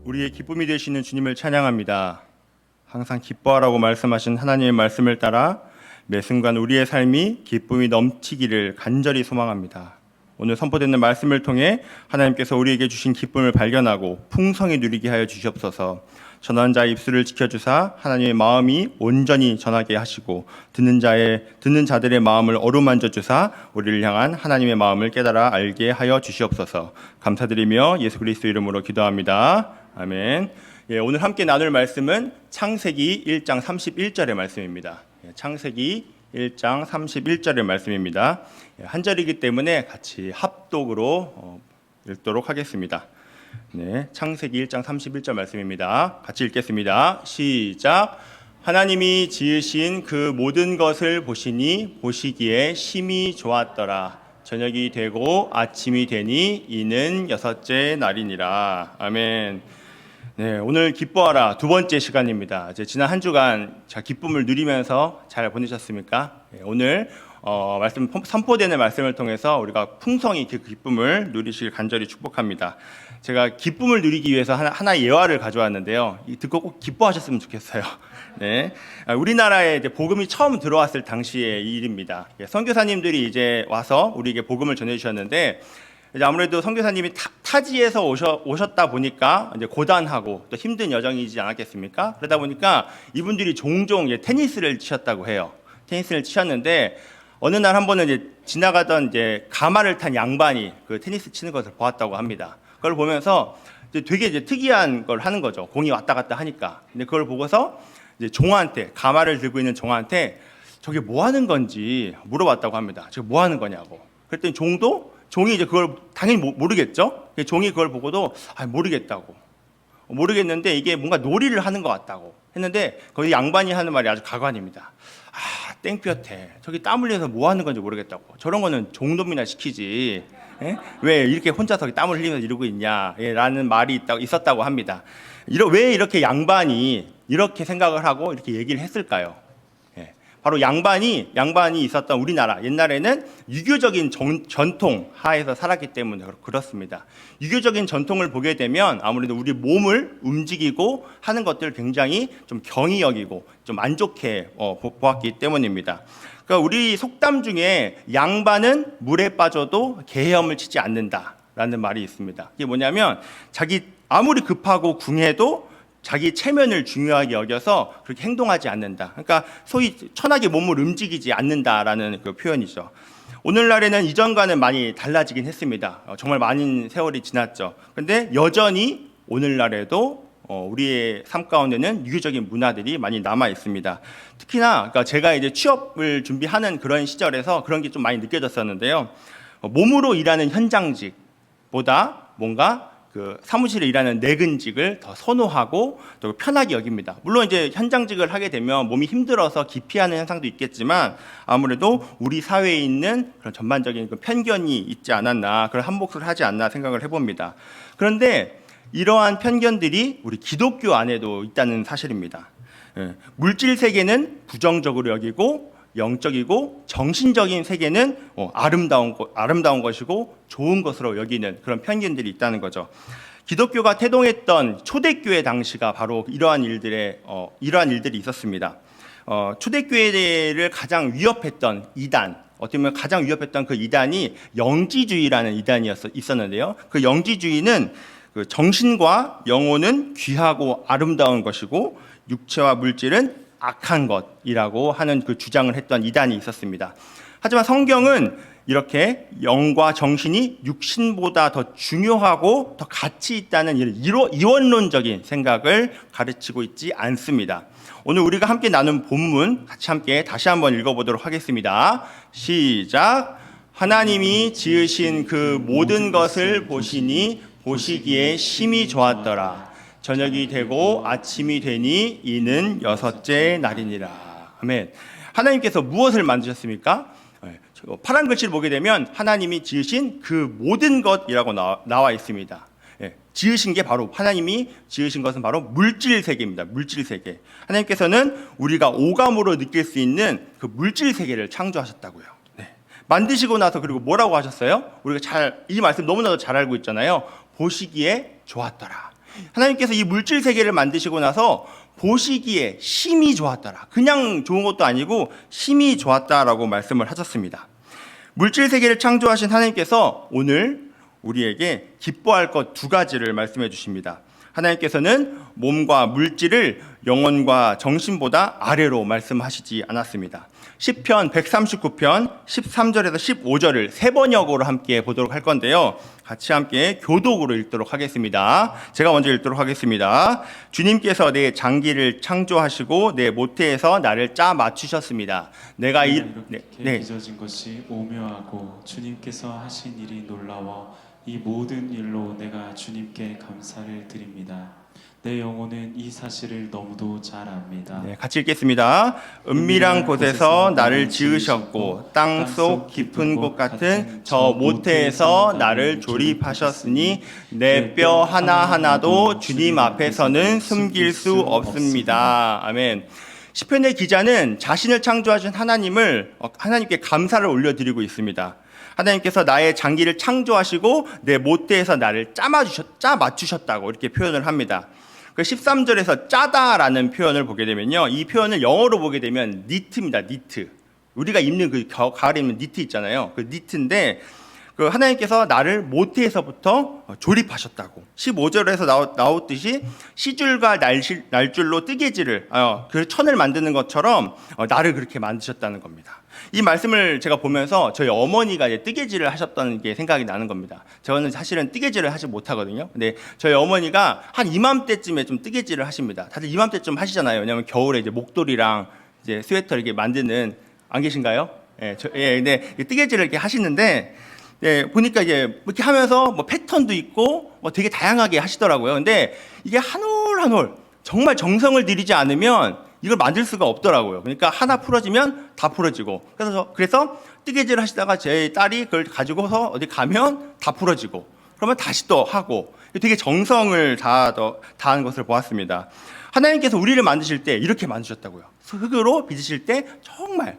우리의 기쁨이 되시는 주님을 찬양합니다. 항상 기뻐하라고 말씀하신 하나님의 말씀을 따라 매 순간 우리의 삶이 기쁨이 넘치기를 간절히 소망합니다. 오늘 선포되는 말씀을 통해 하나님께서 우리에게 주신 기쁨을 발견하고 풍성히 누리게 하여 주시옵소서. 전하는 자의 입술을 지켜주사 하나님의 마음이 온전히 전하게 하시고 듣는 자들의 마음을 어루만져 주사 우리를 향한 하나님의 마음을 깨달아 알게 하여 주시옵소서. 감사드리며 예수 그리스도 이름으로 기도합니다. 아멘. 오늘 함께 나눌 말씀은 창세기 1장 31절의 말씀입니다. 창세기 1장 31절의 말씀입니다. 한 절이기 때문에 같이 합독으로 읽도록 하겠습니다. 네, 창세기 1장 31절 말씀입니다. 같이 읽겠습니다. 시작. 하나님이 지으신 그 모든 것을 보시니 보시기에 심히 좋았더라. 저녁이 되고 아침이 되니 이는 여섯째 날이니라. 아멘. 네, 오늘 기뻐하라 두 번째 시간입니다. 이제 지난 한 주간 기쁨을 누리면서 잘 보내셨습니까? 네, 오늘 말씀 선포되는 말씀을 통해서 우리가 풍성히 그 기쁨을 누리시길 간절히 축복합니다. 제가 기쁨을 누리기 위해서 하나의 예화를 가져왔는데요. 듣고 꼭 기뻐하셨으면 좋겠어요. 네, 우리나라에 이제 복음이 처음 들어왔을 당시의 일입니다. 선교사님들이 이제 와서 우리에게 복음을 전해주셨는데, 이제 아무래도 선교사님이 타지에서 오셨다 보니까 이제 고단하고 또 힘든 여정이지 않았겠습니까? 그러다 보니까 이분들이 종종 테니스를 치셨다고 해요. 테니스를 치셨는데 어느 날 한 번은 이제 지나가던 이제 가마를 탄 양반이 그 테니스 치는 것을 보았다고 합니다. 그걸 보면서 되게 이제 특이한 걸 하는 거죠. 공이 왔다 갔다 하니까. 근데 그걸 보고서 이제 종한테, 가마를 들고 있는 종한테 저게 뭐 하는 건지 물어봤다고 합니다. 저게 뭐 하는 거냐고. 그랬더니 종이 이제 그걸 당연히 모르겠죠. 종이 그걸 보고도 모르겠다고. 모르겠는데 이게 뭔가 놀이를 하는 것 같다고 했는데 거기 양반이 하는 말이 아주 가관입니다. 땡볕에 저기 땀 흘려서 뭐 하는 건지 모르겠다고. 저런 거는 종놈이나 시키지. 왜 이렇게 혼자서 땀을 흘리면서 이러고 있냐? 라는 말이 있었다고 합니다. 왜 이렇게 양반이 이렇게 생각을 하고 이렇게 얘기를 했을까요? 바로 양반이 있었던 우리나라 옛날에는 유교적인 전통 하에서 살았기 때문에 그렇습니다. 유교적인 전통을 보게 되면 아무래도 우리 몸을 움직이고 하는 것들을 굉장히 좀 경히 여기고 좀 안 좋게 보았기 때문입니다. 그러니까 우리 속담 중에 양반은 물에 빠져도 개헤엄을 치지 않는다라는 말이 있습니다. 이게 뭐냐면 자기 아무리 급하고 궁해도 자기 체면을 중요하게 여겨서 그렇게 행동하지 않는다. 그러니까 소위 천하게 몸을 움직이지 않는다라는 그 표현이죠. 오늘날에는 이전과는 많이 달라지긴 했습니다. 정말 많은 세월이 지났죠. 그런데 여전히 오늘날에도 우리의 삶 가운데는 유교적인 문화들이 많이 남아 있습니다. 특히나 그러니까 제가 이제 취업을 준비하는 그런 시절에서 그런 게 좀 많이 느껴졌었는데요. 몸으로 일하는 현장직보다 뭔가 그 사무실에 일하는 내근직을 더 선호하고 또 편하게 여깁니다. 물론 이제 현장직을 하게 되면 몸이 힘들어서 기피하는 현상도 있겠지만 아무래도 우리 사회에 있는 그런 전반적인 그 편견이 있지 않았나, 그런 한몫을 하지 않나 생각을 해봅니다. 그런데 이러한 편견들이 우리 기독교 안에도 있다는 사실입니다. 물질 세계는 부정적으로 여기고 영적이고 정신적인 세계는 아름다운 것이고 좋은 것으로 여기는 그런 편견들이 있다는 거죠. 기독교가 태동했던 초대교회 당시가 바로 이러한 일들이 있었습니다. 초대교회를 가장 위협했던 이단, 어떻게 보면 가장 위협했던 그 이단이 영지주의라는 이단이 있었는데요. 그 영지주의는 그 정신과 영혼은 귀하고 아름다운 것이고 육체와 물질은 악한 것이라고 하는 그 주장을 했던 이단이 있었습니다. 하지만 성경은 이렇게 영과 정신이 육신보다 더 중요하고 더 가치 있다는 이원론적인 생각을 가르치고 있지 않습니다. 오늘 우리가 함께 나눈 본문 같이 함께 다시 한번 읽어보도록 하겠습니다. 시작. 하나님이 지으신 그 모든 것을 보시니 보시기에 심히 좋았더라. 저녁이 되고 아침이 되니 이는 여섯째 날이니라. 아멘. 하나님께서 무엇을 만드셨습니까? 파란 글씨를 보게 되면 하나님이 지으신 그 모든 것이라고 나와 있습니다. 지으신 게 바로 하나님이 지으신 것은 바로 물질 세계입니다. 물질 세계. 하나님께서는 우리가 오감으로 느낄 수 있는 그 물질 세계를 창조하셨다고요. 만드시고 나서 그리고 뭐라고 하셨어요? 우리가 이 말씀 너무나도 잘 알고 있잖아요. 보시기에 좋았더라. 하나님께서 이 물질 세계를 만드시고 나서 보시기에 심히 좋았더라. 그냥 좋은 것도 아니고 심히 좋았다라고 말씀을 하셨습니다. 물질 세계를 창조하신 하나님께서 오늘 우리에게 기뻐할 것 두 가지를 말씀해 주십니다. 하나님께서는 몸과 물질을 영혼과 정신보다 아래로 말씀하시지 않았습니다. 시편 139편 13절에서 15절을 세 번역으로 함께 보도록 할 건데요. 같이 함께 교독으로 읽도록 하겠습니다. 제가 먼저 읽도록 하겠습니다. 주님께서 내 장기를 창조하시고 내 모태에서 나를 짜 맞추셨습니다. 내가 이렇게 빚어진 것이 오묘하고 주님께서 하신 일이 놀라워 이 모든 일로 내가 주님께 감사를 드립니다. 내 영혼은 이 사실을 너무도 잘 압니다. 네, 같이 읽겠습니다. 은밀한 곳에서 나를 지으셨고 땅속 깊은 곳 같은 저 모태에서 나를 조립하셨으니 내 뼈 하나하나도 주님 앞에서는 숨길 수 없습니다. 아멘. 시편의 기자는 자신을 창조하신 하나님께 감사를 올려드리고 있습니다. 하나님께서 나의 장기를 창조하시고 내 모태에서 나를 짜 맞추셨다고 이렇게 표현을 합니다. 그 13절에서 짜다라는 표현을 보게 되면요, 이 표현을 영어로 보게 되면 니트입니다. 니트. 우리가 입는 그 가을에 입는 니트 있잖아요. 그 니트인데 그 하나님께서 나를 모태에서부터 조립하셨다고. 15절에서 나왔듯이 시줄과 날줄로 뜨개질을 그 천을 만드는 것처럼 나를 그렇게 만드셨다는 겁니다. 이 말씀을 제가 보면서 저희 어머니가 뜨개질을 하셨다는 게 생각이 나는 겁니다. 저는 사실은 뜨개질을 하지 못하거든요. 근데 저희 어머니가 한 이맘때쯤에 좀 뜨개질을 하십니다. 다들 이맘때쯤 하시잖아요. 왜냐하면 겨울에 이제 목도리랑 이제 스웨터 이렇게 만드는, 안 계신가요? 근데 뜨개질을 이렇게 하시는데, 보니까 이제 이렇게 하면서 뭐 패턴도 있고 뭐 되게 다양하게 하시더라고요. 근데 이게 한 올 한 올 정말 정성을 들이지 않으면 이걸 만들 수가 없더라고요. 그러니까 하나 풀어지면 다 풀어지고, 그래서 뜨개질 하시다가 제 딸이 그걸 가지고서 어디 가면 다 풀어지고, 그러면 다시 또 하고, 되게 정성을 다한 것을 보았습니다. 하나님께서 우리를 만드실 때 이렇게 만드셨다고요. 흙으로 빚으실 때 정말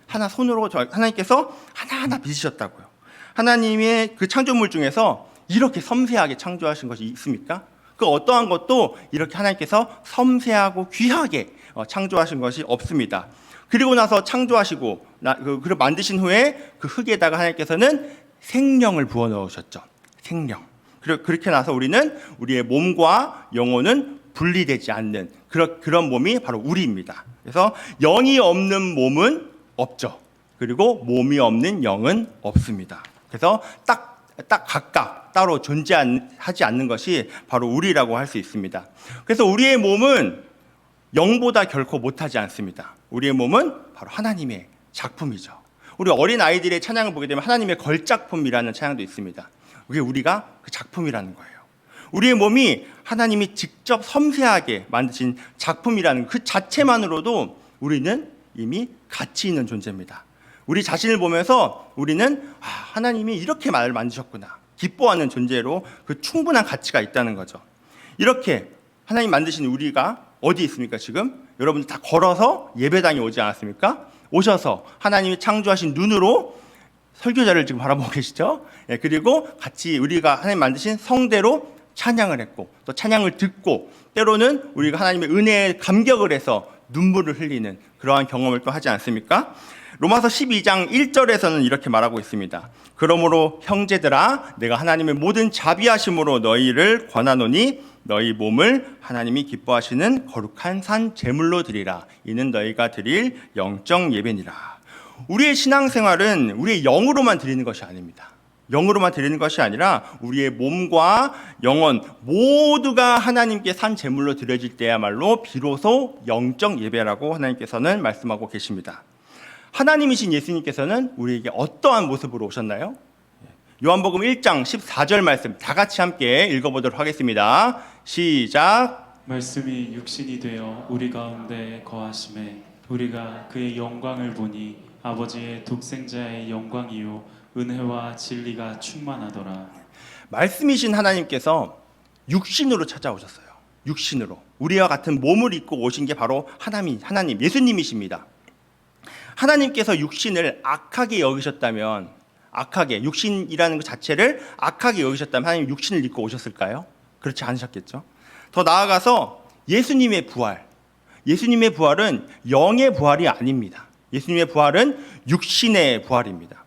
하나 손으로 하나님께서 하나하나 빚으셨다고요. 하나님의 그 창조물 중에서 이렇게 섬세하게 창조하신 것이 있습니까? 그 어떠한 것도 이렇게 하나님께서 섬세하고 귀하게 창조하신 것이 없습니다. 그리고 나서 창조하시고 그걸 만드신 후에 그 흙에다가 하나님께서는 생명을 부어 넣으셨죠. 생명. 그렇게 나서 우리의 몸과 영혼은 분리되지 않는 그런 몸이 바로 우리입니다. 그래서 영이 없는 몸은 없죠. 그리고 몸이 없는 영은 없습니다. 그래서 딱 각각 따로 존재하지 않는 것이 바로 우리라고 할 수 있습니다. 그래서 우리의 몸은 영보다 결코 못하지 않습니다. 우리의 몸은 바로 하나님의 작품이죠. 우리 어린 아이들의 찬양을 보게 되면 하나님의 걸작품이라는 찬양도 있습니다. 그게 우리가 그 작품이라는 거예요. 우리의 몸이 하나님이 직접 섬세하게 만드신 작품이라는 그 자체만으로도 우리는 이미 가치 있는 존재입니다. 우리 자신을 보면서 우리는 하나님이 이렇게 나를 만드셨구나, 기뻐하는 존재로 그 충분한 가치가 있다는 거죠. 이렇게 하나님 만드신 우리가 어디 있습니까? 지금 여러분들 다 걸어서 예배당에 오지 않았습니까? 오셔서 하나님이 창조하신 눈으로 설교자를 지금 바라보고 계시죠? 그리고 같이 우리가 하나님 만드신 성대로 찬양을 했고, 또 찬양을 듣고, 때로는 우리가 하나님의 은혜에 감격을 해서 눈물을 흘리는 그러한 경험을 또 하지 않습니까? 로마서 12장 1절에서는 이렇게 말하고 있습니다. 그러므로 형제들아, 내가 하나님의 모든 자비하심으로 너희를 권하노니 너희 몸을 하나님이 기뻐하시는 거룩한 산 제물로 드리라. 이는 너희가 드릴 영적 예배니라. 우리의 신앙생활은 우리의 영으로만 드리는 것이 아닙니다. 영으로만 드리는 것이 아니라 우리의 몸과 영혼 모두가 하나님께 산 제물로 드려질 때야말로 비로소 영적 예배라고 하나님께서는 말씀하고 계십니다. 하나님이신 예수님께서는 우리에게 어떠한 모습으로 오셨나요? 요한복음 1장 14절 말씀 다 같이 함께 읽어보도록 하겠습니다. 시작. 말씀이 육신이 되어 우리 가운데 거하심에 우리가 그의 영광을 보니 아버지의 독생자의 영광이요 은혜와 진리가 충만하더라. 말씀이신 하나님께서 육신으로 찾아오셨어요. 육신으로 우리와 같은 몸을 입고 오신 게 바로 하나님 예수님이십니다. 하나님께서 육신을 악하게 여기셨다면, 육신이라는 것 자체를 악하게 여기셨다면 하나님 육신을 입고 오셨을까요? 그렇지 않으셨겠죠. 더 나아가서 예수님의 부활. 예수님의 부활은 영의 부활이 아닙니다. 예수님의 부활은 육신의 부활입니다.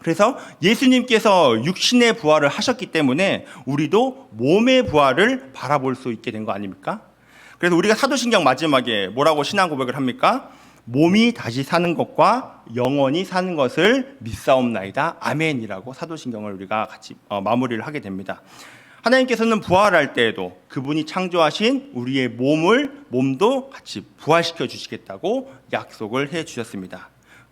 그래서 예수님께서 육신의 부활을 하셨기 때문에 우리도 몸의 부활을 바라볼 수 있게 된 거 아닙니까? 그래서 우리가 사도신경 마지막에 뭐라고 신앙 고백을 합니까? 몸이 다시 사는 것과 영원히 사는 것을 믿사옵나이다. 아멘이라고 사도신경을 우리가 같이 마무리를 하게 됩니다. 하나님께서는 부활할 때에도 그분이 창조하신 우리의 몸도 같이 부활시켜 주시겠다고 약속을 해 주셨습니다.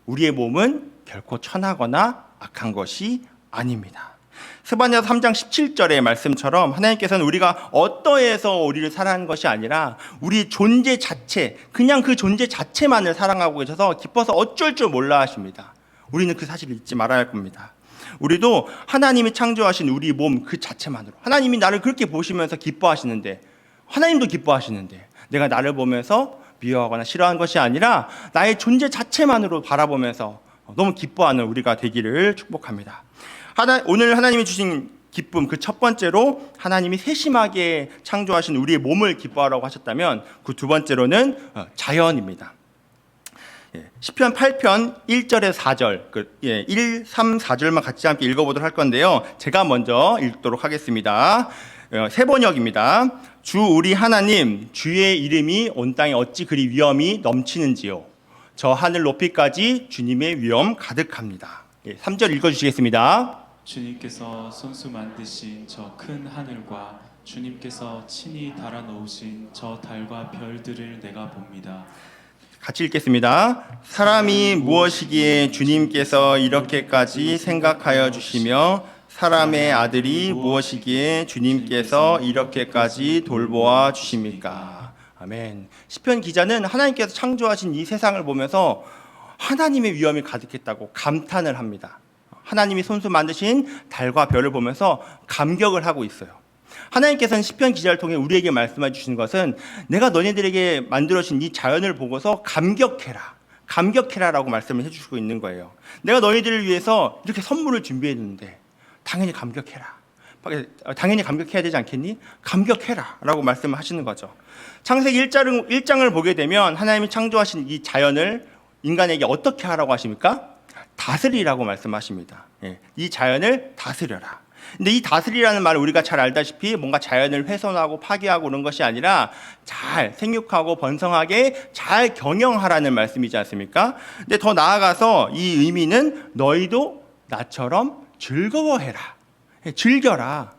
우리의 몸은 결코 천하거나 악한 것이 아닙니다. 스바냐서 3장 17절의 말씀처럼 하나님께서는 우리가 어떠해서 우리를 사랑하는 것이 아니라 우리 존재 자체, 그냥 그 존재 자체만을 사랑하고 계셔서 기뻐서 어쩔 줄 몰라 하십니다. 우리는 그 사실을 잊지 말아야 할 겁니다. 우리도 하나님이 창조하신 우리 몸 그 자체만으로, 하나님이 나를 그렇게 보시면서 기뻐하시는데, 하나님도 기뻐하시는데 내가 나를 보면서 미워하거나 싫어하는 것이 아니라 나의 존재 자체만으로 바라보면서 너무 기뻐하는 우리가 되기를 축복합니다. 오늘 하나님이 주신 기쁨, 그 첫 번째로 하나님이 세심하게 창조하신 우리의 몸을 기뻐하라고 하셨다면, 그 두 번째로는 자연입니다. 시편 8편 1절에서 4절, 1, 3, 4절만 같이 함께 읽어보도록 할 건데요. 제가 먼저 읽도록 하겠습니다. 새 번역입니다. 주 우리 하나님, 주의 이름이 온 땅에 어찌 그리 위엄이 넘치는지요. 저 하늘 높이까지 주님의 위엄 가득합니다. 3절 읽어주시겠습니다. 주님께서 손수 만드신 저 큰 하늘과 주님께서 친히 달아 놓으신 저 달과 별들을 내가 봅니다. 같이 읽겠습니다. 사람이 무엇이기에 주님께서 이렇게까지 생각하여 주시며 사람의 아들이 무엇이기에 주님께서 이렇게까지 돌보아 주십니까? 아멘. 시편 기자는 하나님께서 창조하신 이 세상을 보면서 하나님의 위엄이 가득했다고 감탄을 합니다. 하나님이 손수 만드신 달과 별을 보면서 감격을 하고 있어요. 하나님께서는 시편 기자를 통해 우리에게 말씀해 주시는 것은 내가 너희들에게 만들어진 이 자연을 보고서 감격해라라고 말씀을 해주시고 있는 거예요. 내가 너희들을 위해서 이렇게 선물을 준비했는데 당연히 감격해라. 당연히 감격해야 되지 않겠니? 감격해라라고 말씀을 하시는 거죠. 창세기 1장을 보게 되면 하나님이 창조하신 이 자연을 인간에게 어떻게 하라고 하십니까? 다스리라고 말씀하십니다. 이 자연을 다스려라. 근데 이 다스리라는 말을 우리가 잘 알다시피 뭔가 자연을 훼손하고 파괴하고 그런 것이 아니라 잘 생육하고 번성하게 잘 경영하라는 말씀이지 않습니까? 근데 더 나아가서 이 의미는 너희도 나처럼 즐거워해라. 즐겨라.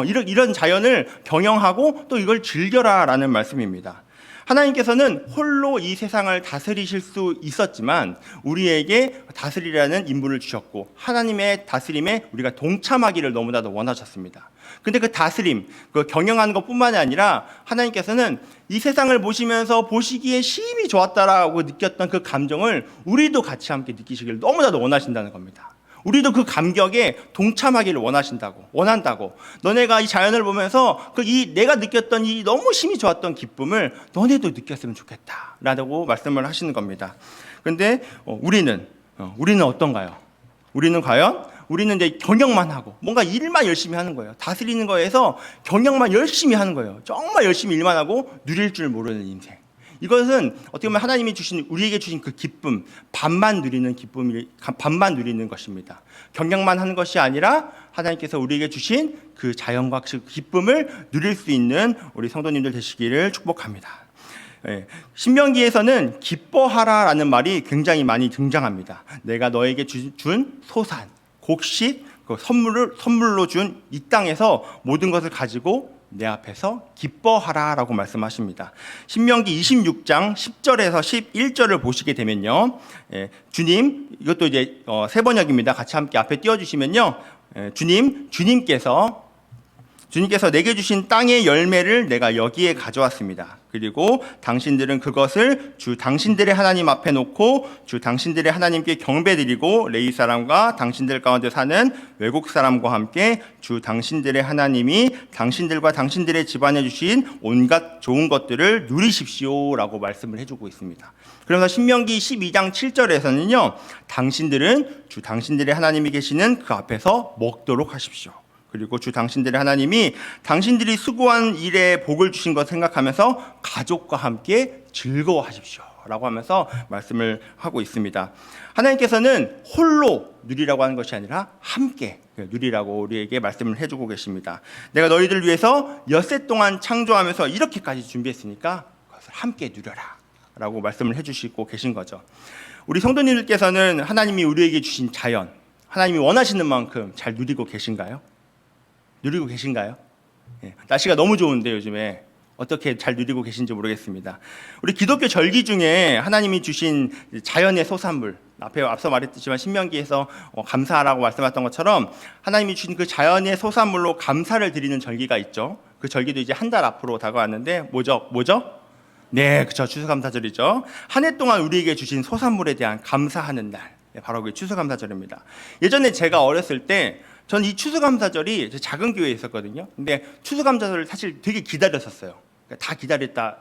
이런 자연을 경영하고 또 이걸 즐겨라라는 말씀입니다. 하나님께서는 홀로 이 세상을 다스리실 수 있었지만 우리에게 다스리라는 임무를 주셨고 하나님의 다스림에 우리가 동참하기를 너무나도 원하셨습니다. 근데 그 다스림, 그 경영하는 것뿐만이 아니라 하나님께서는 이 세상을 보시면서 보시기에 심히 좋았다라고 느꼈던 그 감정을 우리도 같이 함께 느끼시기를 너무나도 원하신다는 겁니다. 우리도 그 감격에 동참하기를 원한다고. 너네가 이 자연을 보면서 내가 느꼈던 이 너무 심히 좋았던 기쁨을 너네도 느꼈으면 좋겠다라고 말씀을 하시는 겁니다. 그런데 우리는 어떤가요? 우리는 이제 경영만 하고 뭔가 일만 열심히 하는 거예요. 다스리는 거에서 경영만 열심히 하는 거예요. 정말 열심히 일만 하고 누릴 줄 모르는 인생. 이것은 어떻게 보면 하나님이 우리에게 주신 그 기쁨, 반만 누리는 것입니다. 경영만 하는 것이 아니라 하나님께서 우리에게 주신 그 자연과 그 기쁨을 누릴 수 있는 우리 성도님들 되시기를 축복합니다. 신명기에서는 기뻐하라라는 말이 굉장히 많이 등장합니다. 내가 너에게 준 소산, 곡식, 그 선물로 준 이 땅에서 모든 것을 가지고 내 앞에서 기뻐하라라고 말씀하십니다. 신명기 26장 10절에서 11절을 보시게 되면요, 주님, 이것도 이제 새 번역입니다. 같이 함께 앞에 띄워주시면요, 주님께서 내게 주신 땅의 열매를 내가 여기에 가져왔습니다. 그리고 당신들은 그것을 주 당신들의 하나님 앞에 놓고 주 당신들의 하나님께 경배드리고 레위 사람과 당신들 가운데 사는 외국 사람과 함께 주 당신들의 하나님이 당신들과 당신들의 집안에 주신 온갖 좋은 것들을 누리십시오라고 말씀을 해주고 있습니다. 그래서 신명기 12장 7절에서는요, 당신들은 주 당신들의 하나님이 계시는 그 앞에서 먹도록 하십시오. 그리고 주 당신들의 하나님이 당신들이 수고한 일에 복을 주신 것 생각하면서 가족과 함께 즐거워하십시오 라고 하면서 말씀을 하고 있습니다. 하나님께서는 홀로 누리라고 하는 것이 아니라 함께 누리라고 우리에게 말씀을 해주고 계십니다. 내가 너희들 위해서 엿새 동안 창조하면서 이렇게까지 준비했으니까 그것을 함께 누려라 라고 말씀을 해주시고 계신 거죠. 우리 성도님들께서는 하나님이 우리에게 주신 자연, 하나님이 원하시는 만큼 잘 누리고 계신가요? 누리고 계신가요? 날씨가 너무 좋은데 요즘에 어떻게 잘 누리고 계신지 모르겠습니다. 우리 기독교 절기 중에 하나님이 주신 자연의 소산물, 앞서 말했지만 신명기에서 감사하라고 말씀하셨던 것처럼 하나님이 주신 그 자연의 소산물로 감사를 드리는 절기가 있죠. 그 절기도 이제 한 달 앞으로 다가왔는데 뭐죠? 네, 그렇죠. 추수감사절이죠. 한 해 동안 우리에게 주신 소산물에 대한 감사하는 날, 바로 그 추수감사절입니다. 예전에 제가 어렸을 때 전 이 추수감사절이 작은 교회에 있었거든요. 근데 추수감사절을 사실 되게 기다렸었어요.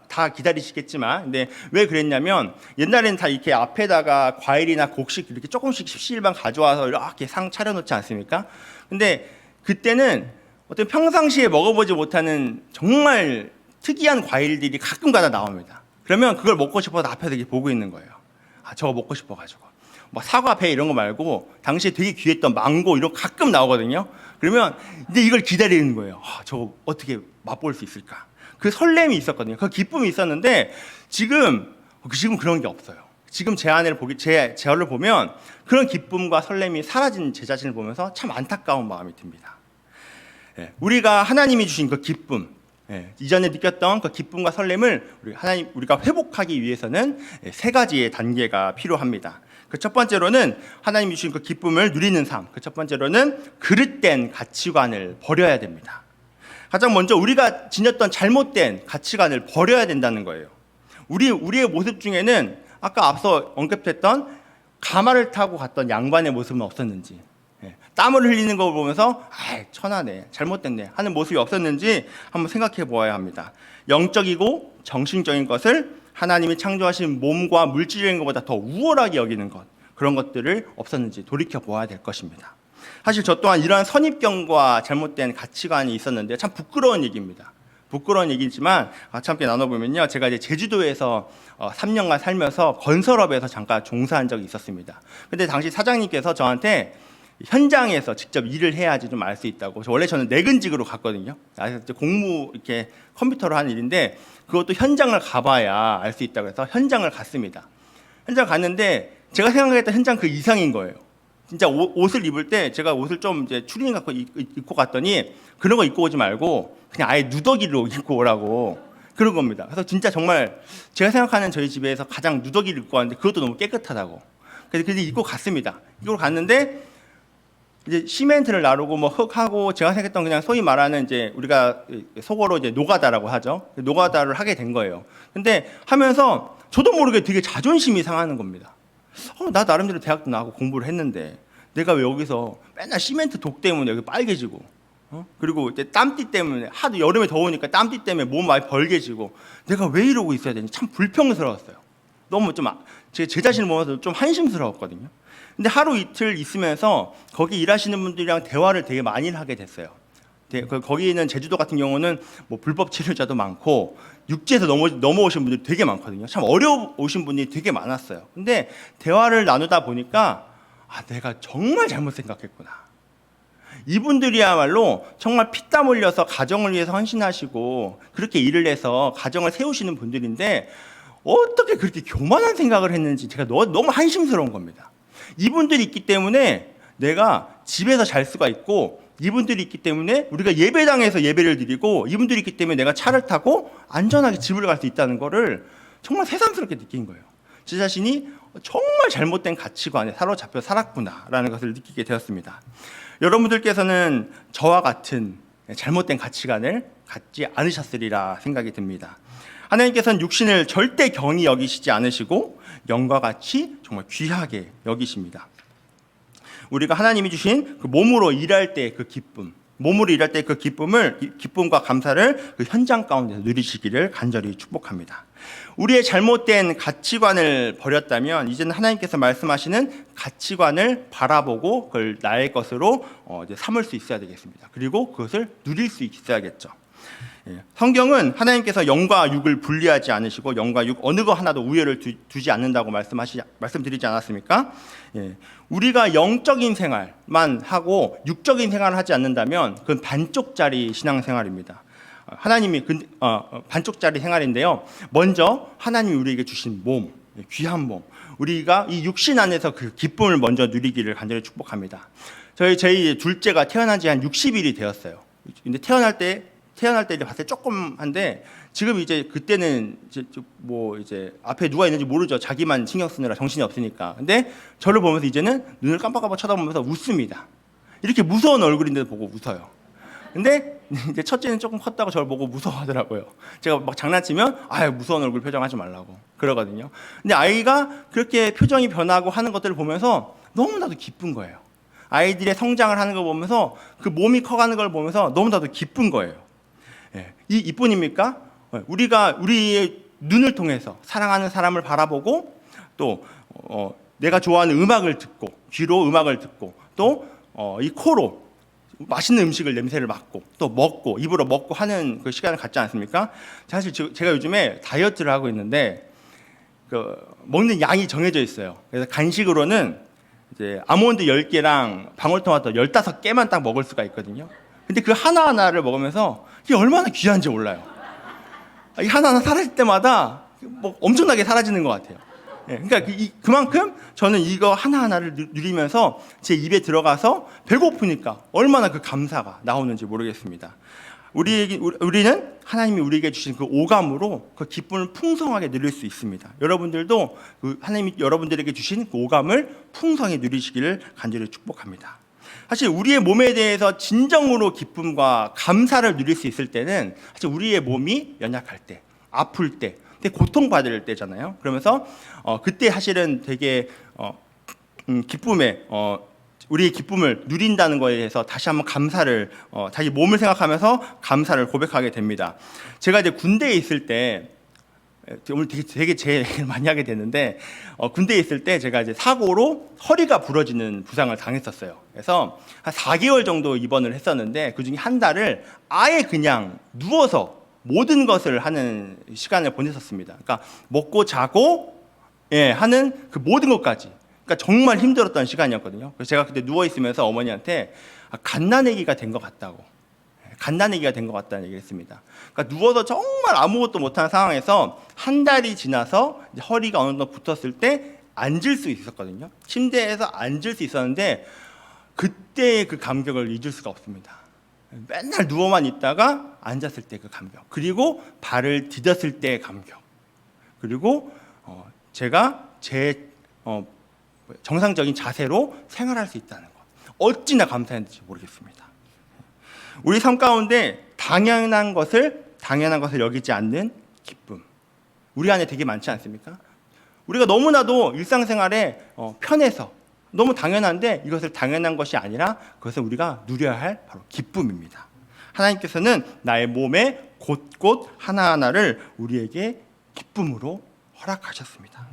다 기다리시겠지만, 근데 왜 그랬냐면 옛날에는 다 이렇게 앞에다가 과일이나 곡식 이렇게 조금씩 십시일반 가져와서 이렇게 상 차려놓지 않습니까? 근데 그때는 어떤 평상시에 먹어보지 못하는 정말 특이한 과일들이 가끔가다 나옵니다. 그러면 그걸 먹고 싶어서 앞에서 이렇게 보고 있는 거예요. 아, 저거 먹고 싶어가지고. 뭐 사과, 배 이런 거 말고 당시에 되게 귀했던 망고 이런 거 가끔 나오거든요. 그러면 근데 이걸 기다리는 거예요. 아, 저거 어떻게 맛볼 수 있을까? 그 설렘이 있었거든요. 그 기쁨이 있었는데 지금 그런 게 없어요. 지금 제 얼굴을 보면 그런 기쁨과 설렘이 사라진 제 자신을 보면서 참 안타까운 마음이 듭니다. 우리가 하나님이 주신 그 기쁨, 이전에 느꼈던 그 기쁨과 설렘을 우리가 회복하기 위해서는 세 가지의 단계가 필요합니다. 그 첫 번째로는 하나님이 주신 그 기쁨을 누리는 삶. 그 첫 번째로는 그릇된 가치관을 버려야 됩니다. 가장 먼저 우리가 지녔던 잘못된 가치관을 버려야 된다는 거예요. 우리의 모습 중에는 아까 앞서 언급했던 가마를 타고 갔던 양반의 모습은 없었는지, 땀을 흘리는 걸 보면서 천하네, 잘못됐네 하는 모습이 없었는지 한번 생각해 보아야 합니다. 영적이고 정신적인 것을 하나님이 창조하신 몸과 물질적인 것보다 더 우월하게 여기는 것, 그런 것들을 없었는지 돌이켜 보아야 될 것입니다. 사실 저 또한 이러한 선입견과 잘못된 가치관이 있었는데 참 부끄러운 얘기입니다. 부끄러운 얘기지만 함께 나눠보면요, 제가 이제 제주도에서 3년간 살면서 건설업에서 잠깐 종사한 적이 있었습니다. 근데 당시 사장님께서 저한테 현장에서 직접 일을 해야지 좀 알 수 있다고. 저는 내근직으로 갔거든요. 공무 이렇게 컴퓨터로 하는 일인데 그것도 현장을 가봐야 알 수 있다고 해서 현장을 갔습니다. 현장 갔는데 제가 생각했던 현장 그 이상인 거예요. 진짜 옷을 입을 때 제가 옷을 좀 이제 추리닝 갖고 입고 갔더니 그런 거 입고 오지 말고 그냥 아예 누더기로 입고 오라고 그런 겁니다. 그래서 진짜 정말 제가 생각하는 저희 집에서 가장 누더기를 입고 왔는데 그것도 너무 깨끗하다고. 그래서 입고 갔습니다. 입고 갔는데 이제 시멘트를 나르고 뭐 흙하고 제가 생각했던 그냥 소위 말하는 이제 우리가 속어로 이제 노가다라고 하죠. 노가다를 하게 된 거예요. 근데 하면서 저도 모르게 되게 자존심이 상하는 겁니다. 나 나름대로 대학도 나가고 공부를 했는데 내가 왜 여기서 맨날 시멘트 독 때문에 여기 빨개지고, 그리고 이제 땀띠 때문에 하도 여름에 더우니까 땀띠 때문에 몸 많이 벌게지고 내가 왜 이러고 있어야 되는지 참 불평스러웠어요. 너무 좀 제 자신을 보면서 좀 한심스러웠거든요. 근데 하루 이틀 있으면서 거기 일하시는 분들이랑 대화를 되게 많이 하게 됐어요. 거기는 제주도 같은 경우는 뭐 불법 체류자도 많고 육지에서 넘어오신 분들이 되게 많거든요. 참 어려우신 분이 되게 많았어요. 근데 대화를 나누다 보니까 내가 정말 잘못 생각했구나. 이분들이야말로 정말 피땀 흘려서 가정을 위해서 헌신하시고 그렇게 일을 해서 가정을 세우시는 분들인데 어떻게 그렇게 교만한 생각을 했는지 제가 너무 한심스러운 겁니다. 이분들이 있기 때문에 내가 집에서 잘 수가 있고, 이분들이 있기 때문에 우리가 예배당에서 예배를 드리고, 이분들이 있기 때문에 내가 차를 타고 안전하게 집을 갈 수 있다는 거를 정말 새삼스럽게 느낀 거예요. 제 자신이 정말 잘못된 가치관에 사로잡혀 살았구나라는 것을 느끼게 되었습니다. 여러분들께서는 저와 같은 잘못된 가치관을 갖지 않으셨으리라 생각이 듭니다. 하나님께서는 육신을 절대 경히 여기시지 않으시고 영과 같이 정말 귀하게 여기십니다. 우리가 하나님이 주신 그 몸으로 일할 때 그 기쁨, 몸으로 일할 때 그 기쁨과 감사를 그 현장 가운데서 누리시기를 간절히 축복합니다. 우리의 잘못된 가치관을 버렸다면 이제는 하나님께서 말씀하시는 가치관을 바라보고 그걸 나의 것으로 이제 삼을 수 있어야 되겠습니다. 그리고 그것을 누릴 수 있어야겠죠. 성경은 하나님께서 영과 육을 분리하지 않으시고 영과 육 어느 거 하나도 우열을 두지 않는다고 말씀드리지 않았습니까? 우리가 영적인 생활만 하고 육적인 생활을 하지 않는다면 그건 반쪽짜리 신앙생활입니다. 하나님이 반쪽짜리 생활인데요. 먼저 하나님이 우리에게 주신 몸, 귀한 몸, 우리가 이 육신 안에서 그 기쁨을 먼저 누리기를 간절히 축복합니다. 저희 둘째가 태어난 지 한 60일이 되었어요. 근데 태어날 때 이제 봤을 때 조금 한데 지금 이제 그때는 이제 앞에 누가 있는지 모르죠. 자기만 신경 쓰느라 정신이 없으니까. 근데 저를 보면서 이제는 눈을 깜빡깜빡 쳐다보면서 웃습니다. 이렇게 무서운 얼굴인데도 보고 웃어요. 근데 이제 첫째는 조금 컸다고 저를 보고 무서워하더라고요. 제가 막 장난치면 무서운 얼굴 표정하지 말라고 그러거든요. 근데 아이가 그렇게 표정이 변하고 하는 것들을 보면서 너무나도 기쁜 거예요. 아이들의 성장을 하는 걸 보면서 그 몸이 커가는 걸 보면서 너무나도 기쁜 거예요. 이뿐입니까? 우리가 우리의 눈을 통해서 사랑하는 사람을 바라보고 또 내가 좋아하는 음악을 듣고 귀로 음악을 듣고 또 이 코로 맛있는 음식을 냄새를 맡고 또 먹고 입으로 먹고 하는 그 시간을 갖지 않습니까? 사실 제가 요즘에 다이어트를 하고 있는데 그 먹는 양이 정해져 있어요. 그래서 간식으로는 이제 아몬드 10개랑 방울토마토 15개만 딱 먹을 수가 있거든요. 근데 그 하나하나를 먹으면서 이게 얼마나 귀한지 몰라요. 이 하나하나 사라질 때마다 뭐 엄청나게 사라지는 것 같아요. 그러니까 그만큼 저는 이거 하나하나를 누리면서 제 입에 들어가서 배고프니까 얼마나 그 감사가 나오는지 모르겠습니다. 우리는 하나님이 우리에게 주신 그 오감으로 그 기쁨을 풍성하게 누릴 수 있습니다. 여러분들도 하나님이 여러분들에게 주신 그 오감을 풍성히 누리시기를 간절히 축복합니다. 사실 우리의 몸에 대해서 진정으로 기쁨과 감사를 누릴 수 있을 때는 사실 우리의 몸이 연약할 때, 아플 때, 고통받을 때잖아요. 그러면서 그때 사실은 되게 기쁨에 우리의 기쁨을 누린다는 거에 대해서 다시 한번 감사를 자기 몸을 생각하면서 감사를 고백하게 됩니다. 제가 이제 군대에 있을 때 오늘 되게 제 얘기를 많이 하게 됐는데 군대에 있을 때 제가 이제 사고로 허리가 부러지는 부상을 당했었어요. 그래서 한 4개월 정도 입원을 했었는데 그중에 한 달을 아예 그냥 누워서 모든 것을 하는 시간을 보냈었습니다. 그러니까 먹고 자고 하는 그 모든 것까지. 그러니까 정말 힘들었던 시간이었거든요. 그래서 제가 그때 누워 있으면서 어머니한테 갓난아기가 된 것 같다고. 갓난아기가 된 것 같다는 얘기를 했습니다. 그러니까 누워서 정말 아무것도 못하는 상황에서 한 달이 지나서 이제 허리가 어느 정도 붙었을 때 앉을 수 있었거든요. 침대에서 앉을 수 있었는데 그때의 그 감격을 잊을 수가 없습니다. 맨날 누워만 있다가 앉았을 때 그 감격, 그리고 발을 디뎠을 때의 감격, 그리고 제가 제 정상적인 자세로 생활할 수 있다는 것, 어찌나 감사했는지 모르겠습니다. 우리 삶 가운데 당연한 것을 여기지 않는 기쁨, 우리 안에 되게 많지 않습니까? 우리가 너무나도 일상생활에 편해서 너무 당연한데 이것을 당연한 것이 아니라 그것을 우리가 누려야 할 바로 기쁨입니다. 하나님께서는 나의 몸의 곳곳 하나하나를 우리에게 기쁨으로 허락하셨습니다.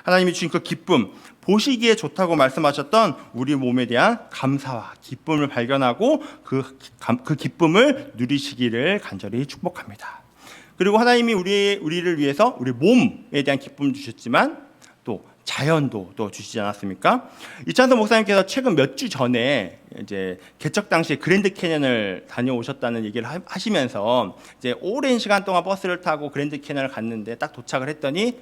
하나님이 주신 그 기쁨, 보시기에 좋다고 말씀하셨던 우리 몸에 대한 감사와 기쁨을 발견하고 그 기쁨을 누리시기를 간절히 축복합니다. 그리고 하나님이 우리를 위해서 우리 몸에 대한 기쁨을 주셨지만 또 자연도 또 주시지 않았습니까? 이찬섭 목사님께서 최근 몇 주 전에 이제 개척 당시에 그랜드 캐년을 다녀오셨다는 얘기를 하시면서 이제 오랜 시간 동안 버스를 타고 그랜드 캐년을 갔는데 딱 도착을 했더니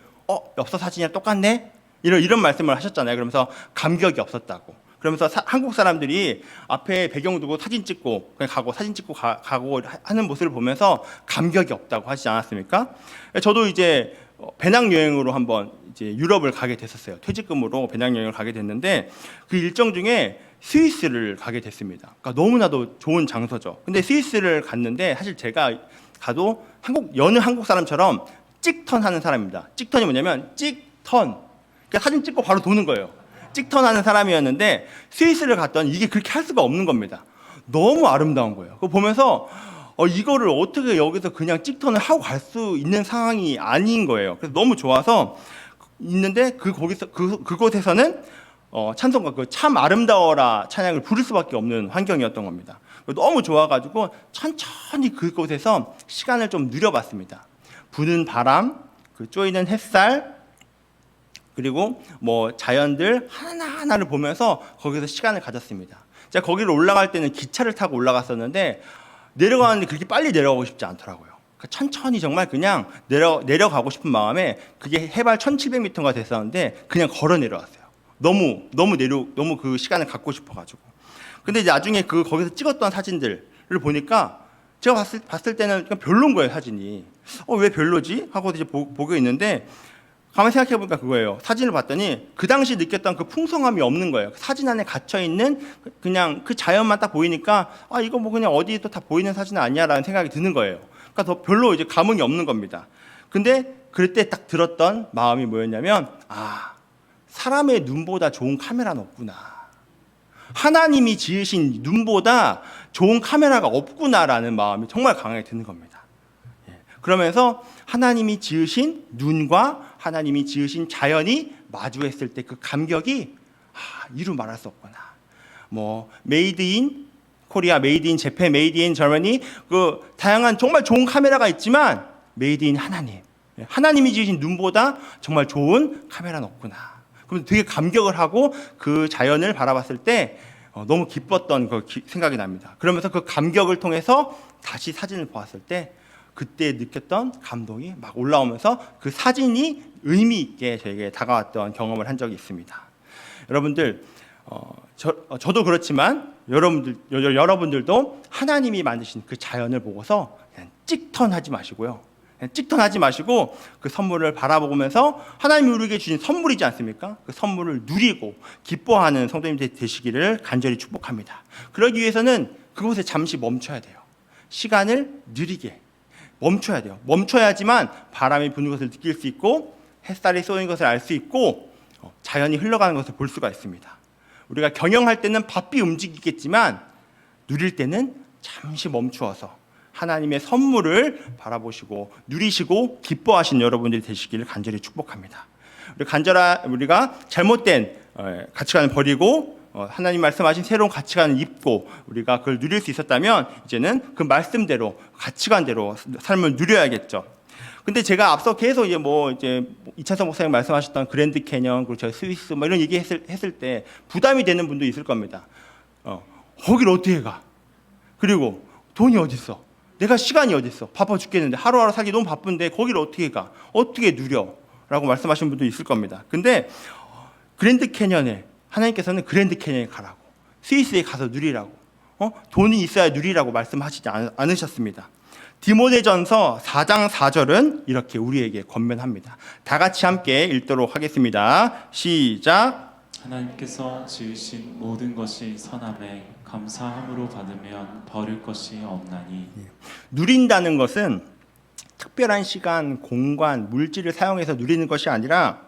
엽서 사진이랑 똑같네? 이런 말씀을 하셨잖아요. 그러면서 감격이 없었다고. 그러면서 한국 사람들이 앞에 배경 두고 사진 찍고 그냥 가고 사진 찍고 가고 하는 모습을 보면서 감격이 없다고 하시지 않았습니까? 저도 이제 배낭여행으로 한번 이제 유럽을 가게 됐었어요. 퇴직금으로 배낭여행을 가게 됐는데 그 일정 중에 스위스를 가게 됐습니다. 그러니까 너무나도 좋은 장소죠. 근데 스위스를 갔는데 사실 제가 가도 여느 한국 사람처럼 찍턴 하는 사람입니다. 찍턴이 뭐냐면 찍턴. 그러니까 사진 찍고 바로 도는 거예요. 찍턴 하는 사람이었는데 스위스를 갔더니 이게 그렇게 할 수가 없는 겁니다. 너무 아름다운 거예요. 그거 보면서 이거를 어떻게 여기서 그냥 찍턴을 하고 갈 수 있는 상황이 아닌 거예요. 그래서 너무 좋아서 있는데 그곳에서는 찬송가 그 참 아름다워라 찬양을 부를 수밖에 없는 환경이었던 겁니다. 너무 좋아가지고 천천히 그곳에서 시간을 좀 누려봤습니다. 부는 바람, 그 쪼이는 햇살, 그리고 뭐 자연들 하나하나를 보면서 거기서 시간을 가졌습니다. 제가 거기를 올라갈 때는 기차를 타고 올라갔었는데 내려가는데 그렇게 빨리 내려가고 싶지 않더라고요. 그러니까 천천히 정말 그냥 내려가고 싶은 마음에 그게 해발 1700m가 됐었는데 그냥 걸어 내려왔어요. 너무 그 시간을 갖고 싶어가지고. 근데 이제 나중에 거기서 찍었던 사진들을 보니까 제가 봤을 때는 그냥 별로인 거예요, 사진이. 왜 별로지? 하고 이제 보고 있는데 가만히 생각해 보니까 그거예요. 사진을 봤더니 그 당시 느꼈던 그 풍성함이 없는 거예요. 사진 안에 갇혀 있는 그냥 그 자연만 딱 보이니까 이거 뭐 그냥 어디에도 다 보이는 사진 아니야라는 생각이 드는 거예요. 그러니까 더 별로 이제 감흥이 없는 겁니다. 근데 그럴 때 딱 들었던 마음이 뭐였냐면 사람의 눈보다 좋은 카메라는 없구나. 하나님이 지으신 눈보다 좋은 카메라가 없구나라는 마음이 정말 강하게 드는 겁니다. 그러면서 하나님이 지으신 눈과 하나님이 지으신 자연이 마주했을 때 그 감격이 이루 말할 수 없구나. 뭐 메이드 인 코리아, 메이드 인 재팬, 메이드 인 저머니 그 다양한 정말 좋은 카메라가 있지만 메이드 인 하나님. 하나님이 지으신 눈보다 정말 좋은 카메라는 없구나. 그럼 되게 감격을 하고 그 자연을 바라봤을 때 너무 기뻤던 그 생각이 납니다. 그러면서 그 감격을 통해서 다시 사진을 보았을 때 그때 느꼈던 감동이 막 올라오면서 그 사진이 의미 있게 저에게 다가왔던 경험을 한 적이 있습니다. 여러분들, 저도 그렇지만 여러분들도 하나님이 만드신 그 자연을 보고서 그냥 찍턴하지 마시고요. 찍턴하지 마시고 그 선물을 바라보면서 하나님이 우리에게 주신 선물이지 않습니까? 그 선물을 누리고 기뻐하는 성도님 되시기를 간절히 축복합니다. 그러기 위해서는 그곳에 잠시 멈춰야 돼요. 시간을 느리게 멈춰야 돼요. 멈춰야지만 바람이 부는 것을 느낄 수 있고 햇살이 쏘는 것을 알 수 있고 자연이 흘러가는 것을 볼 수가 있습니다. 우리가 경영할 때는 바삐 움직이겠지만 누릴 때는 잠시 멈추어서 하나님의 선물을 바라보시고 누리시고 기뻐하신 여러분들이 되시기를 간절히 축복합니다. 우리가 잘못된 가치관을 버리고 하나님 말씀하신 새로운 가치관을 입고 우리가 그걸 누릴 수 있었다면 이제는 그 말씀대로 가치관대로 삶을 누려야겠죠. 근데 제가 앞서 계속 이제 이찬성 목사님 말씀하셨던 그랜드 캐년 그리고 저 스위스 이런 얘기 했을 때 부담이 되는 분도 있을 겁니다. 거기를 어떻게 가? 그리고 돈이 어디 있어? 내가 시간이 어디 있어? 바빠 죽겠는데 하루하루 살기 너무 바쁜데 거기를 어떻게 가? 어떻게 누려? 라고 말씀하시는 분도 있을 겁니다. 근데 그랜드 캐년에 하나님께서는 그랜드 캐년에 가라고 스위스에 가서 누리라고 돈이 있어야 누리라고 말씀하시지 않으셨습니다. 디모데전서 4장 4절은 이렇게 우리에게 권면합니다. 다 같이 함께 읽도록 하겠습니다. 시작. 하나님께서 지으신 모든 것이 선함에 감사함으로 받으면 버릴 것이 없나니. 누린다는 것은 특별한 시간, 공간, 물질을 사용해서 누리는 것이 아닙니다.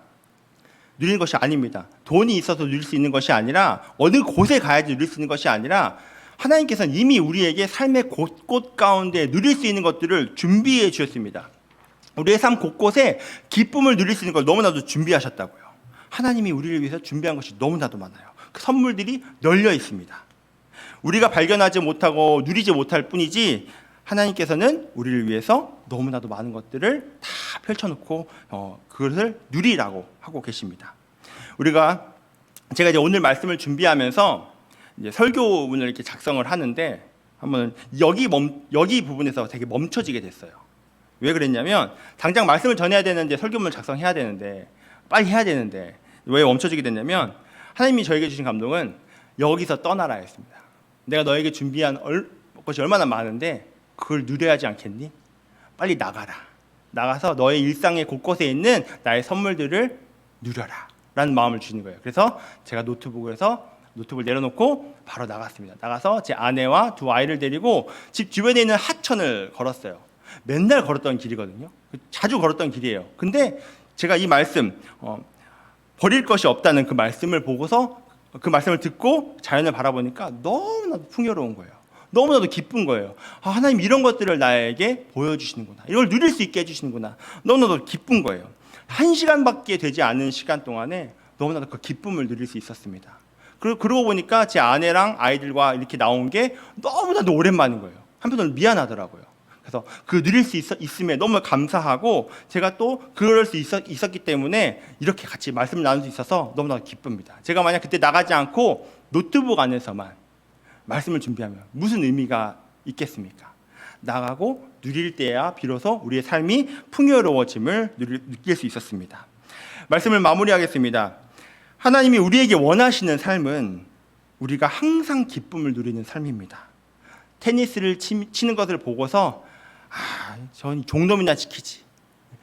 돈이 있어서 누릴 수 있는 것이 아니라 어느 곳에 가야지 누릴 수 있는 것이 아니라 하나님께서는 이미 우리에게 삶의 곳곳 가운데 누릴 수 있는 것들을 준비해 주셨습니다. 우리의 삶 곳곳에 기쁨을 누릴 수 있는 걸 너무나도 준비하셨다고요. 하나님이 우리를 위해서 준비한 것이 너무나도 많아요. 그 선물들이 널려 있습니다. 우리가 발견하지 못하고 누리지 못할 뿐이지 하나님께서는 우리를 위해서 너무나도 많은 것들을 다 펼쳐놓고 그것을 누리라고 하고 계십니다. 제가 이제 오늘 말씀을 준비하면서 이제 설교문을 이렇게 작성을 하는데 한번 여기 부분에서 되게 멈춰지게 됐어요. 왜 그랬냐면 당장 말씀을 전해야 되는데 설교문을 작성해야 되는데 빨리 해야 되는데 왜 멈춰지게 됐냐면 하나님이 저에게 주신 감동은 여기서 떠나라였습니다. 내가 너에게 준비한 것이 얼마나 많은데 그걸 누려야지 않겠니? 빨리 나가서 너의 일상의 곳곳에 있는 나의 선물들을 누려라 라는 마음을 주시는 거예요. 그래서 제가 노트북을 내려놓고 바로 나갔습니다. 나가서 제 아내와 두 아이를 데리고 집 주변에 있는 하천을 걸었어요. 맨날 걸었던 길이거든요. 자주 걸었던 길이에요. 근데 제가 이 말씀 버릴 것이 없다는 그 말씀을 보고서 그 말씀을 듣고 자연을 바라보니까 너무나도 풍요로운 거예요. 너무나도 기쁜 거예요. 하나님 이런 것들을 나에게 보여주시는구나. 이걸 누릴 수 있게 해주시는구나. 너무나도 기쁜 거예요. 1시간밖에 되지 않은 시간 동안에 너무나도 그 기쁨을 누릴 수 있었습니다. 그러고 보니까 제 아내랑 아이들과 이렇게 나온 게 너무나도 오랜만인 거예요. 한편으로는 미안하더라고요. 그래서 그 누릴 수 있음에 너무 감사하고 제가 또 그럴 수 있었기 때문에 이렇게 같이 말씀을 나눌 수 있어서 너무나 기쁩니다. 제가 만약 그때 나가지 않고 노트북 안에서만 말씀을 준비하면 무슨 의미가 있겠습니까? 나가고 누릴 때야 비로소 우리의 삶이 풍요로워짐을 느낄 수 있었습니다. 말씀을 마무리하겠습니다. 하나님이 우리에게 원하시는 삶은 우리가 항상 기쁨을 누리는 삶입니다. 테니스를 치는 것을 보고서 전 종놈이나 지키지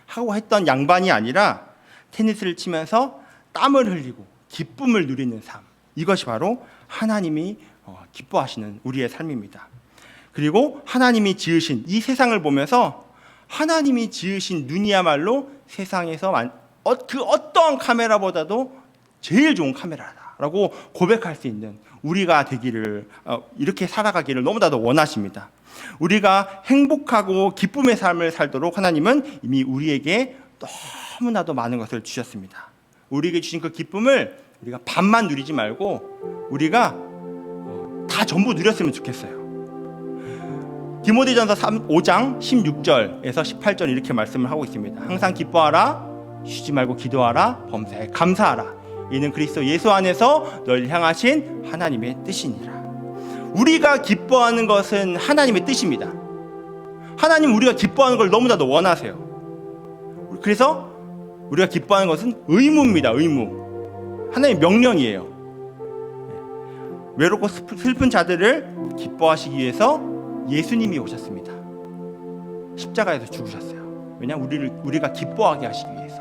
하고 했던 양반이 아니라 테니스를 치면서 땀을 흘리고 기쁨을 누리는 삶, 이것이 바로 하나님이 기뻐하시는 우리의 삶입니다. 그리고 하나님이 지으신 이 세상을 보면서 하나님이 지으신 눈이야말로 세상에서 그 어떠한 카메라보다도 제일 좋은 카메라다라고 고백할 수 있는 우리가 되기를, 이렇게 살아가기를 너무나도 원하십니다. 우리가 행복하고 기쁨의 삶을 살도록 하나님은 이미 우리에게 너무나도 많은 것을 주셨습니다. 우리에게 주신 그 기쁨을 우리가 반만 누리지 말고 우리가 다 전부 누렸으면 좋겠어요. 디모데전서 5장 16절에서 18절 이렇게 말씀을 하고 있습니다. 항상 기뻐하라, 쉬지 말고 기도하라, 범사에 감사하라. 이는 그리스도 예수 안에서 널 향하신 하나님의 뜻이니라. 우리가 기뻐하는 것은 하나님의 뜻입니다. 하나님 우리가 기뻐하는 걸 너무나도 원하세요. 그래서 우리가 기뻐하는 것은 의무입니다. 의무. 하나님의 명령이에요. 외롭고 슬픈 자들을 기뻐하시기 위해서 예수님이 오셨습니다. 십자가에서 죽으셨어요. 왜냐하면 우리가 기뻐하게 하시기 위해서.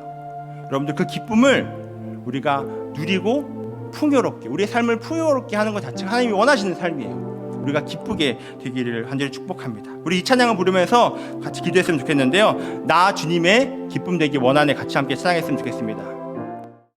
여러분들 그 기쁨을 우리가 누리고 풍요롭게, 우리의 삶을 풍요롭게 하는 것 자체가 하나님이 원하시는 삶이에요. 우리가 기쁘게 되기를 간절히 축복합니다. 우리 이 찬양을 부르면서 같이 기도했으면 좋겠는데요. 나 주님의 기쁨 되기 원하네 같이 함께 찬양했으면 좋겠습니다.